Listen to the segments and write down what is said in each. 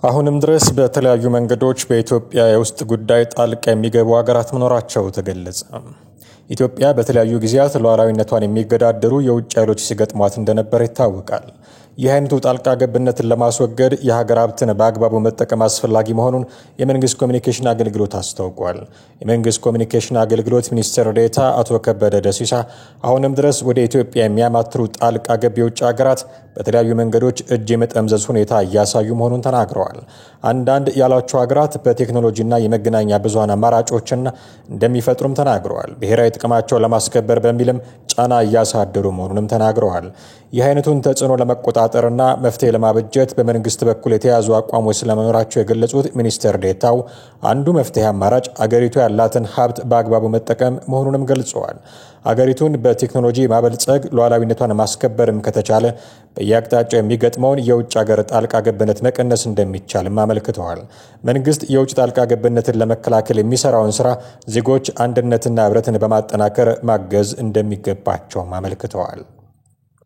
አሁንም ድረስ በተለያዩ መንገዶች በኢትዮጵያ የውስጥ ጉዳይ ጣልቃ የሚገቡ ሀገራት መኖራቸው ተገለጸ። ኢትዮጵያ በተለያዩ ጊዜያት ሉዓላዊነቷን የሚገዳደሩ የውጭ ኃይሎች ሲገጥሟት እንደነበር ይታወቃል። ይህ አይነቱ ጣልቃ ገብነትን ለማስወገድ የሀገር ሀብትን በአግባቡ መጠቀም አስፈላጊ መሆኑን የመንግስት ኮሚኒኬሽን አገልግሎት አስታውቋል። የመንግስት ኮሚኒኬሽን አገልግሎት ሚኒስትር ዴኤታ አቶ ከበደ ደሲሳ አሁንም ድረስ ወደ ኢትዮጵያ የሚያማትሩ ጣልቃ ገብ የውጭ ሀገራት በተለያዩ መንገዶች እጅ የመጠምዘዝ ሁኔታ እያሳዩ መሆኑን ተናግረዋል። አንዳንድ ያሏቸው ሀገራት በቴክኖሎጂና የመገናኛ ብዙሃን አማራጮችን እንደሚፈጥሩም ተናግረዋል። ብሔራዊ ጥቅማቸውን ለማስከበር በሚልም ጫና እያሳደሩ መሆኑንም ተናግረዋል። ይህ አይነቱን ተጽዕኖ ለመቆጣጠርና መፍትሄ ለማበጀት በመንግስት በኩል የተያዙ አቋሞች ስለመኖራቸው የገለጹት ሚኒስትር ዴኤታው አንዱ መፍትሄ አማራጭ አገሪቱ ያላትን ሀብት በአግባቡ መጠቀም መሆኑንም ገልጸዋል። አገሪቱን በቴክኖሎጂ ማበልጸግ ሉዓላዊነቷን ማስከበርም ከተቻለ በየአቅጣጫው የሚገጥመውን የውጭ ሀገር ጣልቃ ገብነት መቀነስ እንደሚቻልም አመልክተዋል። መንግስት የውጭ ጣልቃ ገብነትን ለመከላከል የሚሰራውን ስራ ዜጎች አንድነትና ህብረትን በማጠናከር ማገዝ እንደሚገባቸውም አመልክተዋል።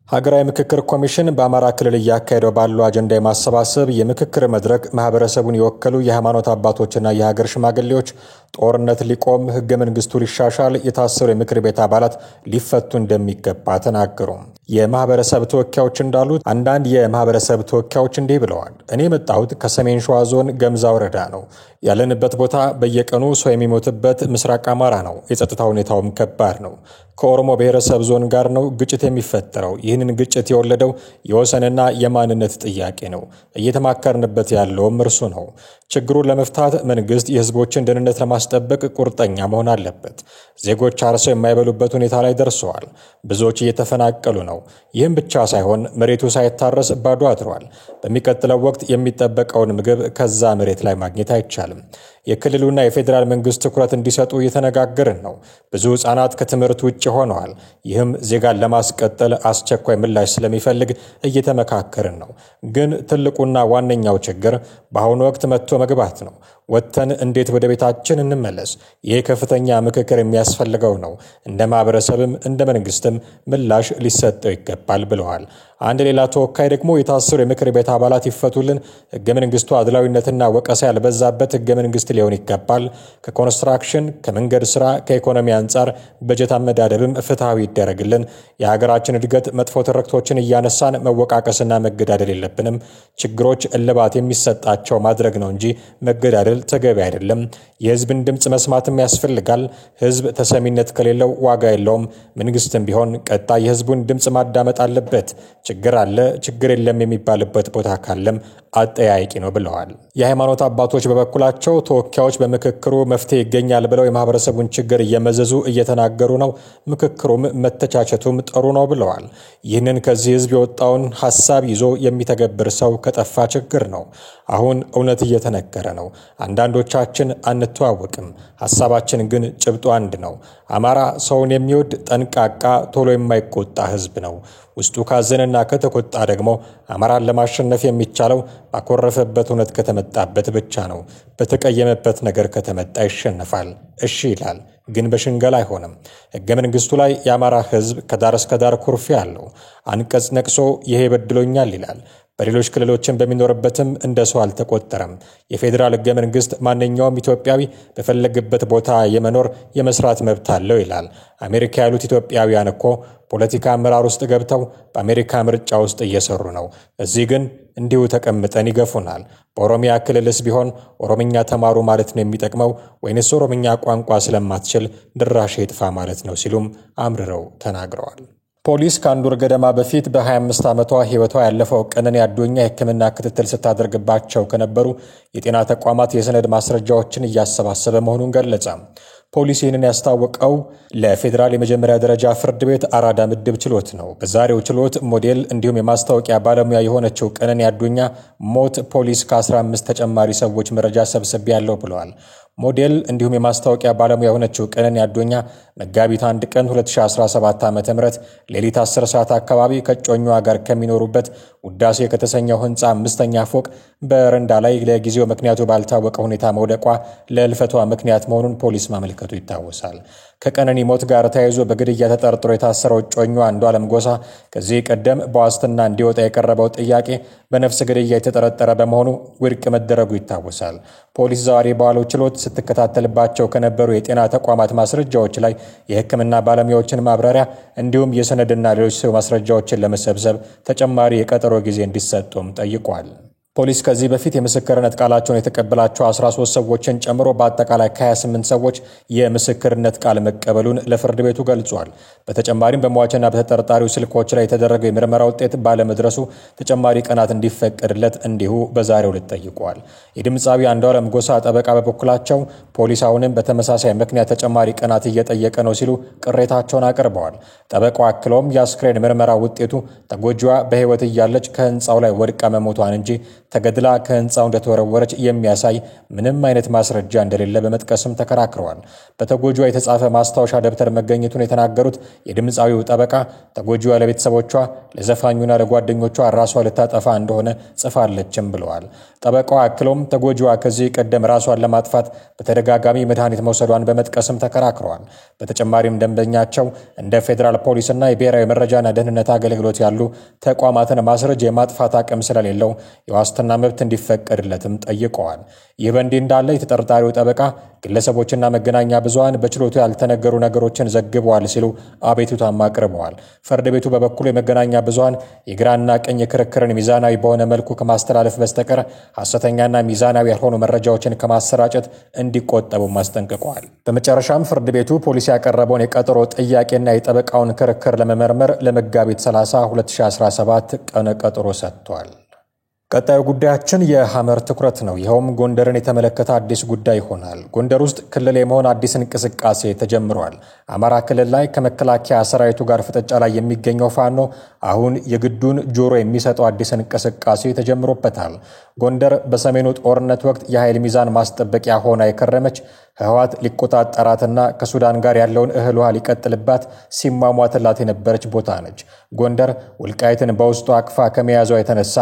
ሀገራዊ ምክክር ኮሚሽን በአማራ ክልል እያካሄደው ባለው አጀንዳ የማሰባሰብ የምክክር መድረክ ማህበረሰቡን የወከሉ የሃይማኖት አባቶችና የሀገር ሽማግሌዎች ጦርነት ሊቆም፣ ህገ መንግስቱ ሊሻሻል፣ የታሰሩ የምክር ቤት አባላት ሊፈቱ እንደሚገባ ተናገሩ። የማህበረሰብ ተወካዮች እንዳሉት አንዳንድ የማህበረሰብ ተወካዮች እንዲህ ብለዋል። እኔ የመጣሁት ከሰሜን ሸዋ ዞን ገምዛ ወረዳ ነው። ያለንበት ቦታ በየቀኑ ሰው የሚሞትበት ምስራቅ አማራ ነው። የጸጥታ ሁኔታውም ከባድ ነው። ከኦሮሞ ብሔረሰብ ዞን ጋር ነው ግጭት የሚፈጠረው። ይህንን ግጭት የወለደው የወሰንና የማንነት ጥያቄ ነው። እየተማከርንበት ያለውም እርሱ ነው። ችግሩን ለመፍታት መንግስት የህዝቦችን ደህንነት ለማስጠበቅ ቁርጠኛ መሆን አለበት። ዜጎች አርሰው የማይበሉበት ሁኔታ ላይ ደርሰዋል። ብዙዎች እየተፈናቀሉ ነው። ይህም ብቻ ሳይሆን መሬቱ ሳይታረስ ባዶ አድሯል። በሚቀጥለው ወቅት የሚጠበቀውን ምግብ ከዛ መሬት ላይ ማግኘት አይቻልም። የክልሉና የፌዴራል መንግስት ትኩረት እንዲሰጡ እየተነጋገርን ነው። ብዙ ህጻናት ከትምህርት ውጭ ሆነዋል። ይህም ዜጋን ለማስቀጠል አስቸኳይ ምላሽ ስለሚፈልግ እየተመካከርን ነው። ግን ትልቁና ዋነኛው ችግር በአሁኑ ወቅት መጥቶ መግባት ነው። ወጥተን እንዴት ወደ ቤታችን እንመለስ? ይህ ከፍተኛ ምክክር የሚያስፈልገው ነው። እንደ ማህበረሰብም እንደ መንግስትም ምላሽ ሊሰጠው ይገባል ብለዋል። አንድ ሌላ ተወካይ ደግሞ የታሰሩ የምክር ቤት አባላት ይፈቱልን፣ ህገ መንግስቱ አድላዊነትና ወቀሳ ያልበዛበት ህገ መንግስት ሊሆን ይገባል፣ ከኮንስትራክሽን፣ ከመንገድ ስራ፣ ከኢኮኖሚ አንጻር በጀት አመዳደብም ፍትሃዊ ይደረግልን፣ የሀገራችን እድገት መጥፎ ትርክቶችን እያነሳን መወቃቀስና መገዳደል የለብንም፣ ችግሮች እልባት የሚሰጣቸው ማድረግ ነው እንጂ መገዳደል ተገቢ አይደለም፣ የህዝብን ድምጽ መስማትም ያስፈልጋል፣ ህዝብ ተሰሚነት ከሌለው ዋጋ የለውም፣ መንግስትም ቢሆን ቀጣይ የህዝቡን ድምጽ ማዳመጥ አለበት፣ ችግር አለ ችግር የለም የሚባልበት ቦታ ካለም አጠያያቂ ነው ብለዋል። የሃይማኖት አባቶች በበኩላቸው ተወካዮች በምክክሩ መፍትሄ ይገኛል ብለው የማህበረሰቡን ችግር እየመዘዙ እየተናገሩ ነው፣ ምክክሩም መተቻቸቱም ጥሩ ነው ብለዋል። ይህንን ከዚህ ህዝብ የወጣውን ሐሳብ ይዞ የሚተገብር ሰው ከጠፋ ችግር ነው። አሁን እውነት እየተነገረ ነው። አንዳንዶቻችን አንተዋወቅም፣ ሐሳባችን ግን ጭብጡ አንድ ነው። አማራ ሰውን የሚወድ ጠንቃቃ ቶሎ የማይቆጣ ህዝብ ነው። ውስጡ ካዘነና ከተቆጣ ደግሞ አማራን ለማሸነፍ የሚቻለው ባኮረፈበት እውነት ከተመጣበት ብቻ ነው። በተቀየመበት ነገር ከተመጣ ይሸነፋል። እሺ ይላል፣ ግን በሽንገላ አይሆንም። ህገ መንግስቱ ላይ የአማራ ህዝብ ከዳር እስከ ዳር ኩርፊያ አለው። አንቀጽ ነቅሶ ይሄ በድሎኛል ይላል። በሌሎች ክልሎችን በሚኖርበትም እንደ ሰው አልተቆጠረም። የፌዴራል ህገ መንግስት ማንኛውም ኢትዮጵያዊ በፈለገበት ቦታ የመኖር የመስራት መብት አለው ይላል። አሜሪካ ያሉት ኢትዮጵያውያን እኮ ፖለቲካ አመራር ውስጥ ገብተው በአሜሪካ ምርጫ ውስጥ እየሰሩ ነው። እዚህ ግን እንዲሁ ተቀምጠን ይገፉናል። በኦሮሚያ ክልልስ ቢሆን ኦሮምኛ ተማሩ ማለት ነው የሚጠቅመው ወይንስ ኦሮምኛ ቋንቋ ስለማትችል ድራሽ ይጥፋ ማለት ነው ሲሉም አምርረው ተናግረዋል። ፖሊስ ከአንድ ወር ገደማ በፊት በ25 ዓመቷ ህይወቷ ያለፈው ቀነኒ አዱኛ የህክምና ክትትል ስታደርግባቸው ከነበሩ የጤና ተቋማት የሰነድ ማስረጃዎችን እያሰባሰበ መሆኑን ገለጸ። ፖሊስ ይህንን ያስታወቀው ለፌዴራል የመጀመሪያ ደረጃ ፍርድ ቤት አራዳ ምድብ ችሎት ነው። በዛሬው ችሎት ሞዴል እንዲሁም የማስታወቂያ ባለሙያ የሆነችው ቀነኒ አዱኛ ሞት ፖሊስ ከ15 ተጨማሪ ሰዎች መረጃ ሰብስቤያለሁ ብለዋል። ሞዴል እንዲሁም የማስታወቂያ ባለሙያ የሆነችው ቀነኒ አዱኛ መጋቢት 1 ቀን 2017 ዓ.ም ሌሊት 10 ሰዓት አካባቢ ከጮኛዋ ጋር ከሚኖሩበት ውዳሴ ከተሰኘው ህንጻ 5ኛ ፎቅ በረንዳ ላይ ለጊዜው ምክንያቱ ባልታወቀ ሁኔታ መውደቋ ለህልፈቷ ምክንያት መሆኑን ፖሊስ ማመልከቱ ይታወሳል። ከቀነኒ ሞት ጋር ተያይዞ በግድያ ተጠርጥሮ የታሰረው እጮኛው አንዱዓለም ጎሳ ከዚህ ቀደም በዋስትና እንዲወጣ የቀረበው ጥያቄ በነፍስ ግድያ የተጠረጠረ በመሆኑ ውድቅ መደረጉ ይታወሳል። ፖሊስ ዛሬ በዋለው ችሎት ስትከታተልባቸው ከነበሩ የጤና ተቋማት ማስረጃዎች ላይ የሕክምና ባለሙያዎችን ማብራሪያ እንዲሁም የሰነድና ሌሎች ማስረጃዎችን ለመሰብሰብ ተጨማሪ የቀጠሮ ጊዜ እንዲሰጡም ጠይቋል። ፖሊስ ከዚህ በፊት የምስክርነት ቃላቸውን የተቀበላቸው 13 ሰዎችን ጨምሮ በአጠቃላይ ከ28 ሰዎች የምስክርነት ቃል መቀበሉን ለፍርድ ቤቱ ገልጿል። በተጨማሪም በሟችና በተጠርጣሪው ስልኮች ላይ የተደረገው የምርመራ ውጤት ባለመድረሱ ተጨማሪ ቀናት እንዲፈቀድለት እንዲሁ በዛሬው ዕለት ጠይቋል። የድምፃዊ አንዱዓለም ጎሳ ጠበቃ በበኩላቸው ፖሊስ አሁንም በተመሳሳይ ምክንያት ተጨማሪ ቀናት እየጠየቀ ነው ሲሉ ቅሬታቸውን አቅርበዋል። ጠበቃው አክለውም የአስክሬን ምርመራ ውጤቱ ተጎጂዋ በሕይወት እያለች ከህንፃው ላይ ወድቃ መሞቷን እንጂ ተገድላ ከህንፃው እንደተወረወረች የሚያሳይ ምንም አይነት ማስረጃ እንደሌለ በመጥቀስም ተከራክረዋል። በተጎጂዋ የተጻፈ ማስታወሻ ደብተር መገኘቱን የተናገሩት የድምፃዊው ጠበቃ ተጎጂዋ ለቤተሰቦቿ፣ ለዘፋኙና ለጓደኞቿ ራሷ ልታጠፋ እንደሆነ ጽፋለችም ብለዋል። ጠበቃው አክለውም ተጎጂዋ ከዚህ ቀደም ራሷን ለማጥፋት በተደጋጋሚ መድኃኒት መውሰዷን በመጥቀስም ተከራክረዋል። በተጨማሪም ደንበኛቸው እንደ ፌዴራል ፖሊስና የብሔራዊ መረጃና ደህንነት አገልግሎት ያሉ ተቋማትን ማስረጃ የማጥፋት አቅም ስለሌለው የዋስትና መብት እንዲፈቀድለትም ጠይቀዋል። ይህ በእንዲህ እንዳለ የተጠርጣሪው ጠበቃ ግለሰቦችና መገናኛ ብዙሃን በችሎቱ ያልተነገሩ ነገሮችን ዘግበዋል ሲሉ አቤቱታም አቅርበዋል። ፍርድ ቤቱ በበኩሉ የመገናኛ ብዙሃን የግራና ቀኝ ክርክርን ሚዛናዊ በሆነ መልኩ ከማስተላለፍ በስተቀር ሐሰተኛና ሚዛናዊ ያልሆኑ መረጃዎችን ከማሰራጨት እንዲቆጠቡም አስጠንቅቀዋል። በመጨረሻም ፍርድ ቤቱ ፖሊስ ያቀረበውን የቀጠሮ ጥያቄና የጠበቃውን ክርክር ለመመርመር ለመጋቢት 30 2017 ቀነ ቀጠሮ ሰጥቷል። ቀጣዩ ጉዳያችን የሐመር ትኩረት ነው። ይኸውም ጎንደርን የተመለከተ አዲስ ጉዳይ ይሆናል። ጎንደር ውስጥ ክልል የመሆን አዲስ እንቅስቃሴ ተጀምሯል። አማራ ክልል ላይ ከመከላከያ ሰራዊቱ ጋር ፍጥጫ ላይ የሚገኘው ፋኖ አሁን የግዱን ጆሮ የሚሰጠው አዲስ እንቅስቃሴ ተጀምሮበታል። ጎንደር በሰሜኑ ጦርነት ወቅት የኃይል ሚዛን ማስጠበቂያ ሆና የከረመች ህወሓት ሊቆጣጠራትና ከሱዳን ጋር ያለውን እህል ውሃ ሊቀጥልባት ሲሟሟትላት የነበረች ቦታ ነች። ጎንደር ወልቃይትን በውስጡ አቅፋ ከመያዟ የተነሳ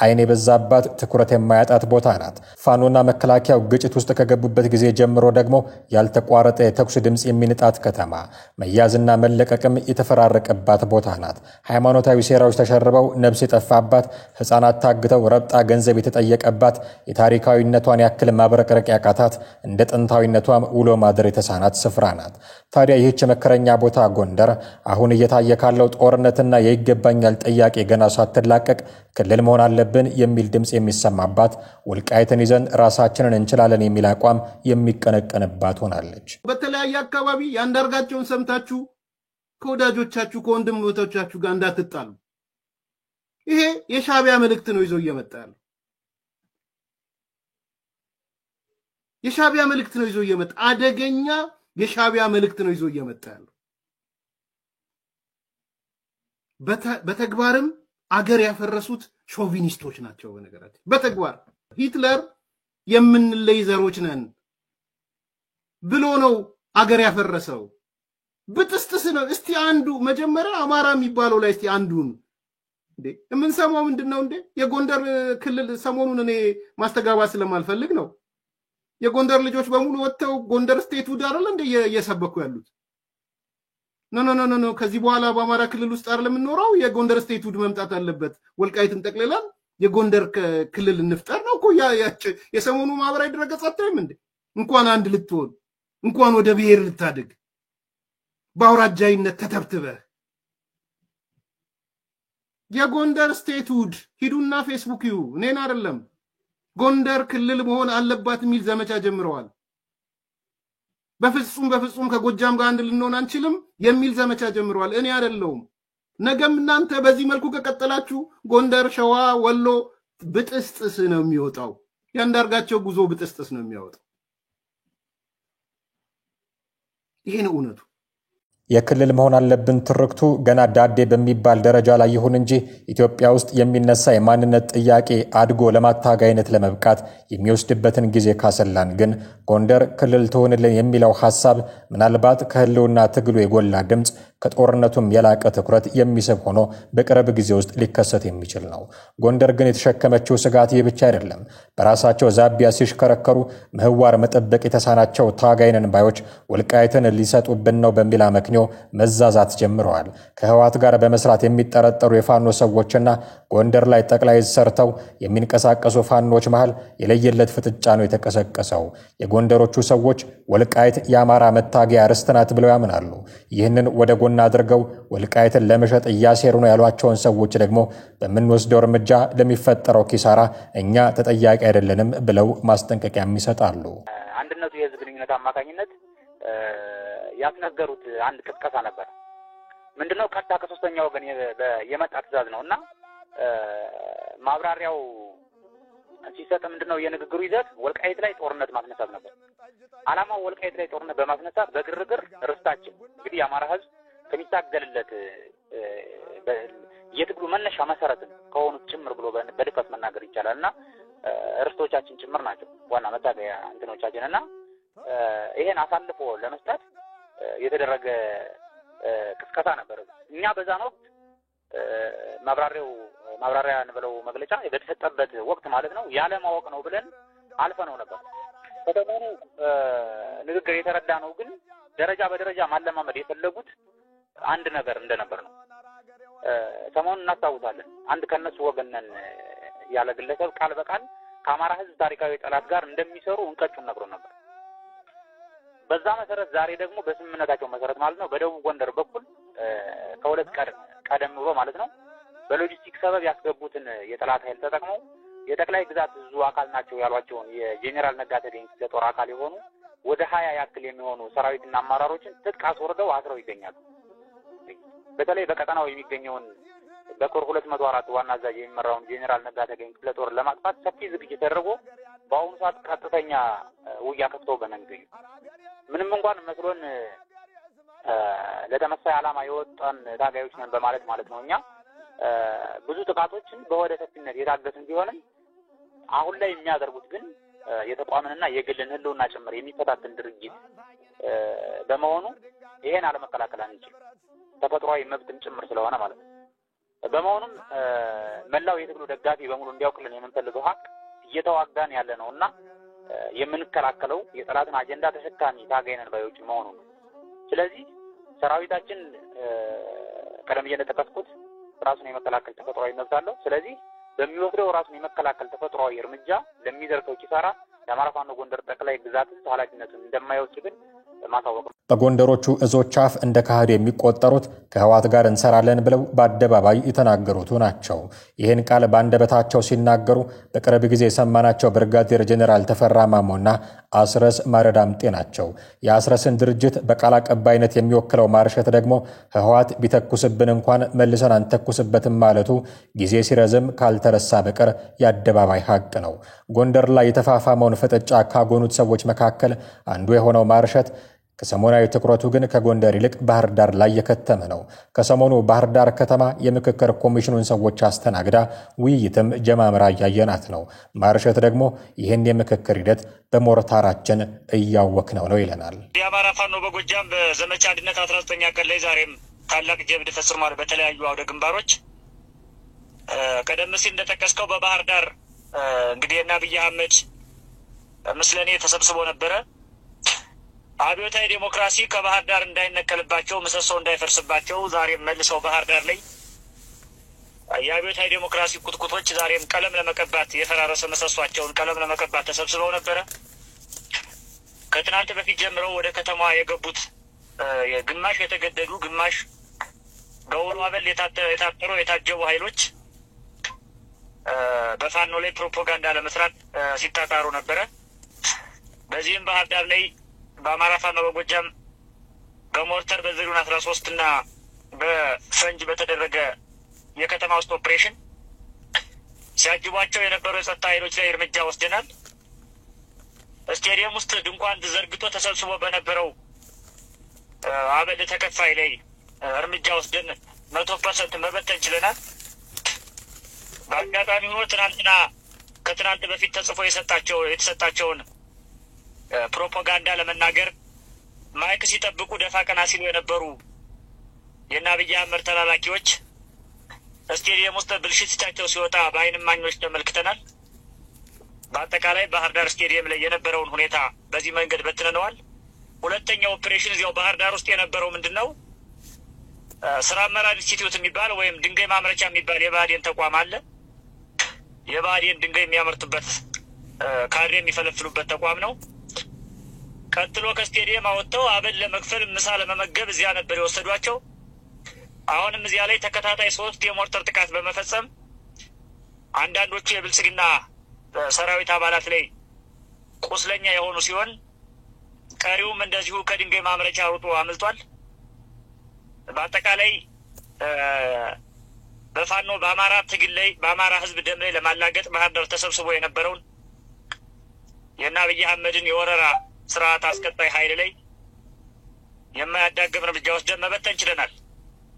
አይን የበዛባት ትኩረት የማያጣት ቦታ ናት። ፋኖና መከላከያው ግጭት ውስጥ ከገቡበት ጊዜ ጀምሮ ደግሞ ያልተቋረጠ የተኩስ ድምፅ የሚንጣት ከተማ፣ መያዝና መለቀቅም የተፈራረቀባት ቦታ ናት። ሃይማኖታዊ ሴራዎች ተሸርበው ነብስ የጠፋባት፣ ህፃናት ታግተው ረብጣ ገንዘብ የተጠየቀባት፣ የታሪካዊነቷን ያክል ማብረቅረቅ ያቃታት፣ እንደ ጥንታዊነቷም ውሎ ማደር የተሳናት ስፍራ ናት። ታዲያ ይህች መከረኛ ቦታ ጎንደር አሁን እየታየ ካለው ጦርነትና የይገባኛል ጥያቄ ገና ሳትላቀቅ ክልል መሆን አለብን የሚል ድምፅ የሚሰማባት፣ ወልቃይትን ይዘን ራሳችንን እንችላለን የሚል አቋም የሚቀነቀንባት ሆናለች። በተለያየ አካባቢ ያንዳርጋቸውን ሰምታችሁ ከወዳጆቻችሁ ከወንድሞቻችሁ ጋር እንዳትጣሉ። ይሄ የሻዕቢያ መልእክት ነው ይዞ እየመጣ ያለው። የሻዕቢያ መልእክት ነው ይዞ እየመጣ አደገኛ የሻዕቢያ መልእክት ነው ይዞ እየመጣ ያለው። በተግባርም አገር ያፈረሱት ሾቪኒስቶች ናቸው። በነገራችን በተግባር ሂትለር የምንለይ ዘሮች ነን ብሎ ነው አገር ያፈረሰው። ብጥስጥስ ነው። እስቲ አንዱ መጀመሪያ አማራ የሚባለው ላይ እስቲ አንዱን እንዴ የምንሰማው ምንድነው እንዴ? የጎንደር ክልል ሰሞኑን እኔ ማስተጋባት ስለማልፈልግ ነው። የጎንደር ልጆች በሙሉ ወጥተው ጎንደር ስቴት ውድ አይደል እንዴ እየሰበኩ ያሉት? ኖ ከዚህ በኋላ በአማራ ክልል ውስጥ አይደል የምንኖረው? የጎንደር ስቴት ውድ መምጣት አለበት። ወልቃይትን ጠቅልለን የጎንደር ክልል እንፍጠር ነው እኮ የሰሞኑ ማህበራዊ ድረገጽ አታይም እንዴ? እንኳን አንድ ልትሆን እንኳን ወደ ብሔር ልታድግ በአውራጃይነት ተተብትበህ የጎንደር ስቴት ውድ ሂዱና ፌስቡክ ይዩ። እኔን አይደለም ጎንደር ክልል መሆን አለባት የሚል ዘመቻ ጀምረዋል። በፍጹም ከጎጃም ጋር አንድ ልንሆን አንችልም የሚል ዘመቻ ጀምረዋል። እኔ አይደለሁም። ነገም እናንተ በዚህ መልኩ ከቀጠላችሁ ጎንደር፣ ሸዋ፣ ወሎ ብጥስጥስ ነው የሚወጣው። ያንዳርጋቸው ጉዞ ብጥስጥስ ነው የሚያወጣው። ይሄ ነው እውነቱ። የክልል መሆን አለብን ትርክቱ ገና ዳዴ በሚባል ደረጃ ላይ ይሁን እንጂ ኢትዮጵያ ውስጥ የሚነሳ የማንነት ጥያቄ አድጎ ለማታጋይነት ለመብቃት የሚወስድበትን ጊዜ ካሰላን ግን ጎንደር ክልል ትሆንልን የሚለው ሐሳብ ምናልባት ከህልውና ትግሉ የጎላ ድምጽ ከጦርነቱም የላቀ ትኩረት የሚስብ ሆኖ በቅርብ ጊዜ ውስጥ ሊከሰት የሚችል ነው። ጎንደር ግን የተሸከመችው ስጋት ይህ ብቻ አይደለም። በራሳቸው ዛቢያ ሲሽከረከሩ ምህዋር መጠበቅ የተሳናቸው ታጋይነን ባዮች ወልቃይትን ሊሰጡብን ነው በሚል አመክንዮ መዛዛት ጀምረዋል። ከህወሓት ጋር በመስራት የሚጠረጠሩ የፋኖ ሰዎችና ጎንደር ላይ ጠቅላይ ሰርተው የሚንቀሳቀሱ ፋኖች መሃል የለየለት ፍጥጫ ነው የተቀሰቀሰው። የጎንደሮቹ ሰዎች ወልቃይት የአማራ መታገያ ርስት ናት ብለው ያምናሉ። ይህንን ወደ ጎን አድርገው ወልቃይትን ለመሸጥ እያሴሩ ነው ያሏቸውን ሰዎች ደግሞ በምንወስደው እርምጃ ለሚፈጠረው ኪሳራ እኛ ተጠያቂ አይደለንም ብለው ማስጠንቀቂያ ይሰጣሉ። አንድነቱ የህዝብ ግንኙነት አማካኝነት ያስነገሩት አንድ ቅስቀሳ ነበር። ምንድነው? ቀጥታ ከሶስተኛ ወገን የመጣ ትዕዛዝ ነውና ማብራሪያው ሲሰጥ ምንድነው የንግግሩ ይዘት ወልቃይት ላይ ጦርነት ማስነሳት ነበር። አላማው ወልቃይት ላይ ጦርነት በማስነሳት በግርግር ርስታችን እንግዲህ የአማራ ህዝብ ከሚታገልለት የትግሉ መነሻ መሰረት ከሆኑት ጭምር ብሎ በድፍረት መናገር ይቻላልና ርስቶቻችን ጭምር ናቸው ዋና መታገያ እንትኖቻችንና ይሄን አሳልፎ ለመስጠት የተደረገ ቅስቀሳ ነበር። እኛ በዛን ወቅት ማብራሪያ እንበለው መግለጫ በተሰጠበት ወቅት ማለት ነው ያለ ማወቅ ነው ብለን አልፈነው ነበር። ከተሞኑ ንግግር የተረዳ ነው ግን ደረጃ በደረጃ ማለማመድ የፈለጉት አንድ ነገር እንደነበር ነው። ሰሞኑን እናስታውሳለን። አንድ ከነሱ ወገን ነን ያለ ግለሰብ ቃል በቃል ከአማራ ህዝብ ታሪካዊ ጠላት ጋር እንደሚሰሩ እንቀጩን ነግሮ ነበር። በዛ መሰረት ዛሬ ደግሞ በስምምነታቸው መሰረት ማለት ነው በደቡብ ጎንደር በኩል ከሁለት ቀደም ብሎ ማለት ነው በሎጂስቲክ ሰበብ ያስገቡትን የጠላት ኃይል ተጠቅመው የጠቅላይ ግዛት እዙ አካል ናቸው ያሏቸውን የጄኔራል ነጋ ተገኝ ለጦር አካል የሆኑ ወደ 20 ያክል የሚሆኑ ሰራዊትና አመራሮችን ትጥቅ አስወርደው አስረው ይገኛሉ። በተለይ በቀጠናው የሚገኘውን በኮር 204 ዋና አዛዥ የሚመራውን ጄኔራል ነጋ ተገኝ ለጦር ለማጥፋት ሰፊ ዝግጅት ተደርጎ በአሁኑ ሰዓት ቀጥተኛ ውጊያ ከፍተው በመንገኙ ምንም እንኳን መስሎን ለተመሳሳይ ዓላማ የወጣን ታጋዮች ነን በማለት ማለት ነው እኛ ብዙ ጥቃቶችን በወደ ሰፊነት የታገስን ቢሆንም አሁን ላይ የሚያደርጉት ግን የተቋምንና የግልን ህልውና ጭምር የሚፈታተን ድርጊት በመሆኑ ይሄን አለመከላከል አንችልም። ተፈጥሯዊ መብትም ጭምር ስለሆነ ማለት ነው። በመሆኑም መላው የትግሉ ደጋፊ በሙሉ እንዲያውቅልን የምንፈልገው ሀቅ እየተዋጋን ያለ ነውና የምንከላከለው የጠላትን አጀንዳ ተሸካሚ ታጋይነን ባዮች መሆኑ ነው። ስለዚህ ሰራዊታችን ቀደም እየተጠቀስኩት ራሱን የመከላከል ተፈጥሯዊ መብት አለው። ስለዚህ በሚወስደው ራሱን የመከላከል ተፈጥሯዊ እርምጃ ለሚደርሰው ኪሳራ የአማራ ፋኖ ጎንደር ጠቅላይ ግዛት ኃላፊነቱን እንደማይወስድ ግን ማሳወቅ ነው። በጎንደሮቹ እዞች አፍ እንደ ካህድ የሚቆጠሩት ከህወሓት ጋር እንሰራለን ብለው በአደባባይ የተናገሩት ናቸው። ይህን ቃል በአንደበታቸው ሲናገሩ በቅርብ ጊዜ የሰማናቸው ብርጋዴር ጄኔራል ተፈራ ማሞና አስረስ ማረዳምጤ ናቸው። የአስረስን ድርጅት በቃል አቀባይነት የሚወክለው ማርሸት ደግሞ ህወሓት ቢተኩስብን እንኳን መልሰን አንተኩስበትም ማለቱ ጊዜ ሲረዝም ካልተረሳ በቀር የአደባባይ ሀቅ ነው። ጎንደር ላይ የተፋፋመውን ፍጥጫ ካጎኑት ሰዎች መካከል አንዱ የሆነው ማርሸት ከሰሞናዊ ትኩረቱ ግን ከጎንደር ይልቅ ባህር ዳር ላይ የከተመ ነው። ከሰሞኑ ባህር ዳር ከተማ የምክክር ኮሚሽኑን ሰዎች አስተናግዳ ውይይትም ጀማምራ እያየናት ነው። ማርሸት ደግሞ ይህን የምክክር ሂደት በሞርታራችን እያወክነው ነው ይለናል። የአማራ ፋኖ በጎጃም በዘመቻ አንድነት 19ኛ ቀን ላይ ዛሬም ታላቅ ጀብድ ፈጽሟል። በተለያዩ አውደ ግንባሮች ቀደም ሲል እንደጠቀስከው በባህር ዳር እንግዲህ እና አብይ አህመድ ምስለኔ ተሰብስቦ ነበረ። አብዮታዊ ዲሞክራሲ ከባህር ዳር እንዳይነከልባቸው ምሰሶ እንዳይፈርስባቸው ዛሬም መልሰው ባህር ዳር ላይ የአብዮታዊ ዲሞክራሲ ቁጥቁጦች ዛሬም ቀለም ለመቀባት የፈራረሰ ምሰሷቸውን ቀለም ለመቀባት ተሰብስበው ነበረ። ከትናንት በፊት ጀምረው ወደ ከተማዋ የገቡት ግማሽ የተገደዱ ግማሽ በውሎ አበል የታጠሩ የታጀቡ ኃይሎች በፋኖ ላይ ፕሮፓጋንዳ ለመስራት ሲታጣሩ ነበረ። በዚህም ባህር ዳር ላይ በአማራ ፋኖ በጎጃም በሞርተር በዘሪውን 13 እና በፈንጅ በተደረገ የከተማ ውስጥ ኦፕሬሽን ሲያጅቧቸው የነበሩ የጸጥታ ኃይሎች ላይ እርምጃ ወስደናል። ስቴዲየም ውስጥ ድንኳን ተዘርግቶ ተሰብስቦ በነበረው አበል ተከፋይ ላይ እርምጃ ወስደን 100% መበተን ችለናል። በአጋጣሚ ሆኖ ከትናንት በፊት ተጽፎ የተሰጣቸውን ፕሮፓጋንዳ ለመናገር ማይክ ሲጠብቁ ደፋ ቀና ሲሉ የነበሩ የእነ አብይ አህመድ ተላላኪዎች ስቴዲየም ውስጥ ብልሽታቸው ሲወጣ በዓይን እማኞች ተመልክተናል። በአጠቃላይ ባህር ዳር ስቴዲየም ላይ የነበረውን ሁኔታ በዚህ መንገድ በትነነዋል። ሁለተኛው ኦፕሬሽን እዚያው ባህር ዳር ውስጥ የነበረው ምንድነው? ስራ አመራር ኢንስቲትዩት የሚባል ወይም ድንጋይ ማምረቻ የሚባል የባህዴን ተቋም አለ። የባህዴን ድንጋይ የሚያመርቱበት ካድሬ የሚፈለፍሉበት ተቋም ነው። ቀጥሎ ከስቴዲየም አወጥተው አበል ለመክፈል ምሳ ለመመገብ እዚያ ነበር የወሰዷቸው። አሁንም እዚያ ላይ ተከታታይ 3 የሞርተር ጥቃት በመፈጸም አንዳንዶቹ የብልጽግና ሰራዊት አባላት ላይ ቁስለኛ የሆኑ ሲሆን ቀሪውም እንደዚሁ ከድንጋይ ማምረቻ ሩጦ አምልጧል። በአጠቃላይ በፋኖ በአማራ ትግል ላይ በአማራ ህዝብ ደም ላይ ለማላገጥ ባህር ዳር ተሰብስቦ የነበረውን የእነ አብይ አህመድን የወረራ ስርዓት አስቀጣይ ኃይል ላይ የማያዳግም እርምጃ ወስደን መበተን ችለናል።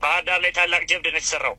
ባህር ዳር ላይ ታላቅ ጀብድ ነው የተሰራው።